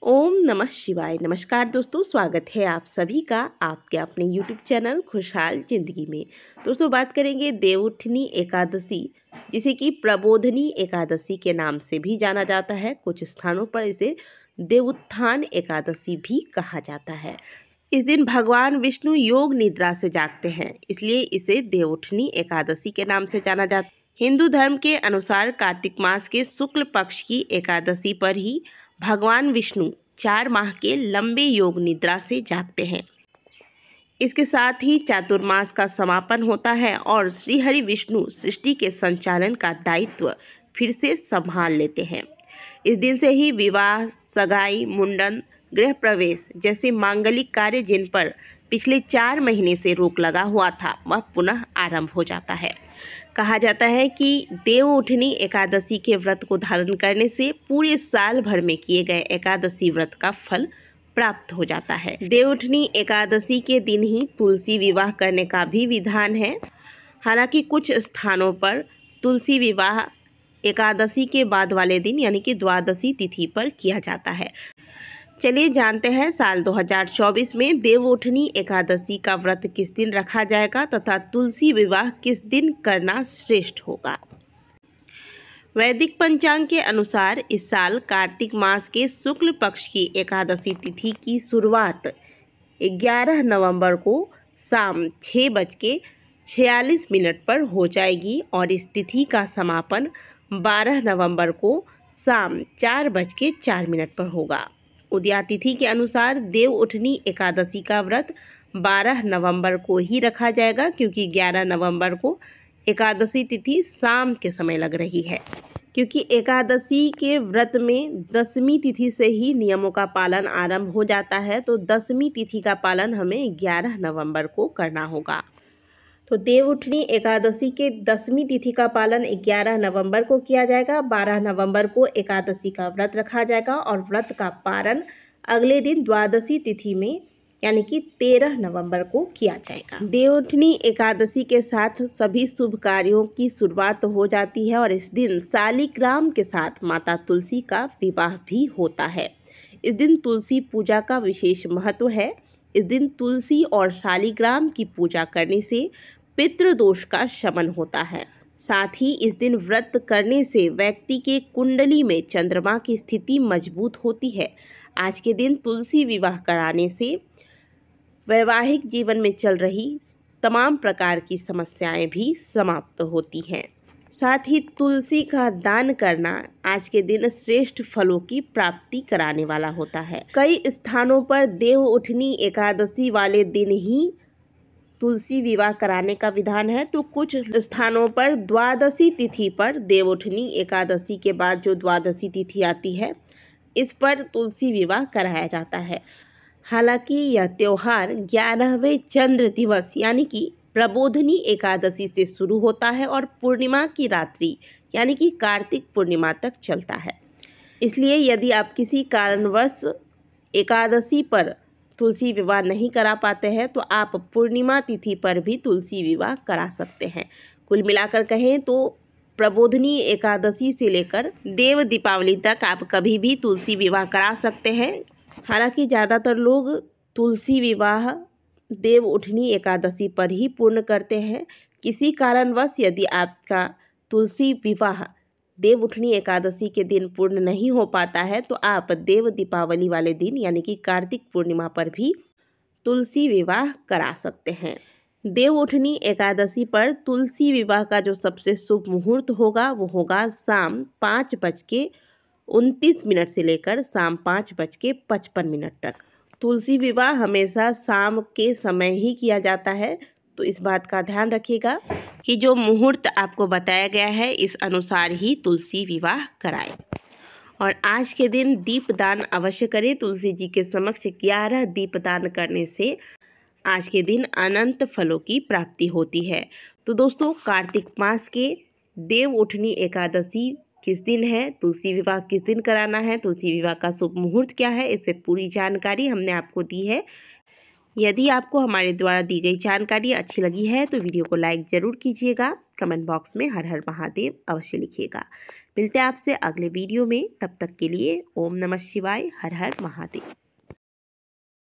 ओम नमः शिवाय। नमस्कार दोस्तों, स्वागत है आप सभी का आपके अपने यूट्यूब चैनल खुशहाल जिंदगी में। दोस्तों बात करेंगे देवउठनी एकादशी, जिसे कि प्रबोधनी एकादशी के नाम से भी जाना जाता है। कुछ स्थानों पर इसे देवोत्थान एकादशी भी कहा जाता है। इस दिन भगवान विष्णु योग निद्रा से जागते हैं, इसलिए इसे देवउठनी एकादशी के नाम से जाना जाता है। हिंदू धर्म के अनुसार कार्तिक मास के शुक्ल पक्ष की एकादशी पर ही भगवान विष्णु 4 माह के लंबे योग निद्रा से जागते हैं। इसके साथ ही चातुर्मास का समापन होता है और श्री हरि विष्णु सृष्टि के संचालन का दायित्व फिर से संभाल लेते हैं। इस दिन से ही विवाह, सगाई, मुंडन, गृह प्रवेश जैसे मांगलिक कार्य जिन पर पिछले 4 महीने से रोक लगा हुआ था, वह पुनः आरंभ हो जाता है। कहा जाता है कि देवउठनी एकादशी के व्रत को धारण करने से पूरे साल भर में किए गए एकादशी व्रत का फल प्राप्त हो जाता है। देवउठनी एकादशी के दिन ही तुलसी विवाह करने का भी विधान है। हालांकि कुछ स्थानों पर तुलसी विवाह एकादशी के बाद वाले दिन यानी कि द्वादशी तिथि पर किया जाता है। चलिए जानते हैं साल 2024 में देवउठनी एकादशी का व्रत किस दिन रखा जाएगा तथा तुलसी विवाह किस दिन करना श्रेष्ठ होगा। वैदिक पंचांग के अनुसार इस साल कार्तिक मास के शुक्ल पक्ष की एकादशी तिथि की शुरुआत 11 नवंबर को शाम 6:46 पर हो जाएगी और इस तिथि का समापन 12 नवंबर को शाम 4:04 पर होगा। उदया तिथि के अनुसार देवउठनी एकादशी का व्रत 12 नवंबर को ही रखा जाएगा, क्योंकि 11 नवंबर को एकादशी तिथि शाम के समय लग रही है। क्योंकि एकादशी के व्रत में 10वीं तिथि से ही नियमों का पालन आरंभ हो जाता है, तो 10वीं तिथि का पालन हमें 11 नवंबर को करना होगा। तो देवउठनी एकादशी के 10वीं तिथि का पालन 11 नवंबर को किया जाएगा। 12 नवंबर को एकादशी का व्रत रखा जाएगा और व्रत का पारण अगले दिन द्वादशी तिथि में यानी कि 13 नवंबर को किया जाएगा। देवउठनी एकादशी के साथ सभी शुभ कार्यों की शुरुआत हो जाती है और इस दिन शालिग्राम के साथ माता तुलसी का विवाह भी होता है। इस दिन तुलसी पूजा का विशेष महत्व है। इस दिन तुलसी और शालिग्राम की पूजा करने से पितृदोष का शमन होता है। साथ ही इस दिन व्रत करने से व्यक्ति के कुंडली में चंद्रमा की स्थिति मजबूत होती है। आज के दिन तुलसी विवाह कराने से वैवाहिक जीवन में चल रही तमाम प्रकार की समस्याएं भी समाप्त होती हैं। साथ ही तुलसी का दान करना आज के दिन श्रेष्ठ फलों की प्राप्ति कराने वाला होता है। कई स्थानों पर देवउठनी एकादशी वाले दिन ही तुलसी विवाह कराने का विधान है, तो कुछ स्थानों पर द्वादशी तिथि पर देवउठनी एकादशी के बाद जो द्वादशी तिथि आती है, इस पर तुलसी विवाह कराया जाता है। हालांकि यह त्यौहार 11वें चंद्र दिवस यानी कि प्रबोधनी एकादशी से शुरू होता है और पूर्णिमा की रात्रि यानी कि कार्तिक पूर्णिमा तक चलता है। इसलिए यदि आप किसी कारणवश एकादशी पर तुलसी विवाह नहीं करा पाते हैं, तो आप पूर्णिमा तिथि पर भी तुलसी विवाह करा सकते हैं। कुल मिलाकर कहें तो प्रबोधनी एकादशी से लेकर देव दीपावली तक आप कभी भी तुलसी विवाह करा सकते हैं। हालांकि ज़्यादातर लोग तुलसी विवाह देवउठनी एकादशी पर ही पूर्ण करते हैं। किसी कारणवश यदि आपका तुलसी विवाह देवउठनी एकादशी के दिन पूर्ण नहीं हो पाता है, तो आप देव दीपावली वाले दिन यानी कि कार्तिक पूर्णिमा पर भी तुलसी विवाह करा सकते हैं। देवउठनी एकादशी पर तुलसी विवाह का जो सबसे शुभ मुहूर्त होगा वो होगा शाम 5:29 से लेकर शाम 5:55 तक। तुलसी विवाह हमेशा शाम के समय ही किया जाता है, तो इस बात का ध्यान रखिएगा कि जो मुहूर्त आपको बताया गया है इस अनुसार ही तुलसी विवाह कराएं। और आज के दिन दीपदान अवश्य करें। तुलसी जी के समक्ष 11 दीपदान करने से आज के दिन अनंत फलों की प्राप्ति होती है। तो दोस्तों, कार्तिक मास के देवउठनी एकादशी किस दिन है, तुलसी विवाह किस दिन कराना है, तुलसी विवाह का शुभ मुहूर्त क्या है, इसमें पूरी जानकारी हमने आपको दी है। यदि आपको हमारे द्वारा दी गई जानकारी अच्छी लगी है तो वीडियो को लाइक ज़रूर कीजिएगा। कमेंट बॉक्स में हर हर महादेव अवश्य लिखिएगा। मिलते हैं आपसे अगले वीडियो में, तब तक के लिए ओम नमः शिवाय, हर हर महादेव।